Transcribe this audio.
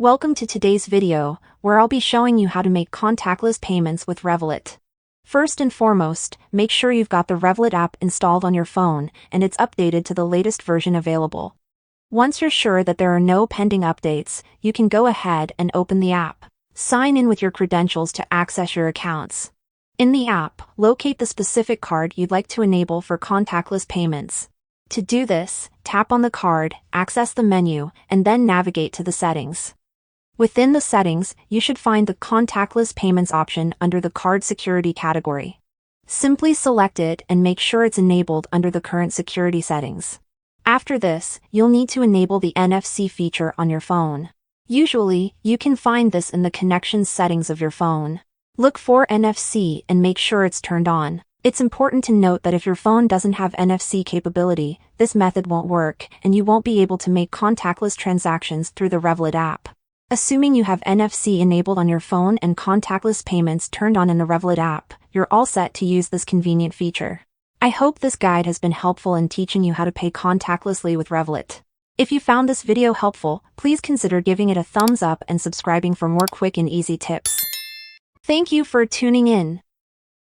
Welcome to today's video, where I'll be showing you how to make contactless payments with Revolut. First and foremost, make sure you've got the Revolut app installed on your phone and it's updated to the latest version available. Once you're sure that there are no pending updates, you can go ahead and open the app. Sign in with your credentials to access your accounts. In the app, locate the specific card you'd like to enable for contactless payments. To do this, tap on the card, access the menu, and then navigate to the settings. Within the settings, you should find the Contactless Payments option under the Card Security category. Simply select it and make sure it's enabled under the current security settings. After this, you'll need to enable the NFC feature on your phone. Usually, you can find this in the connections settings of your phone. Look for NFC and make sure it's turned on. It's important to note that if your phone doesn't have NFC capability, this method won't work, and you won't be able to make contactless transactions through the Revolut app. Assuming you have NFC enabled on your phone and contactless payments turned on in the Revolut app, you're all set to use this convenient feature. I hope this guide has been helpful in teaching you how to pay contactlessly with Revolut. If you found this video helpful, please consider giving it a thumbs up and subscribing for more quick and easy tips. Thank you for tuning in.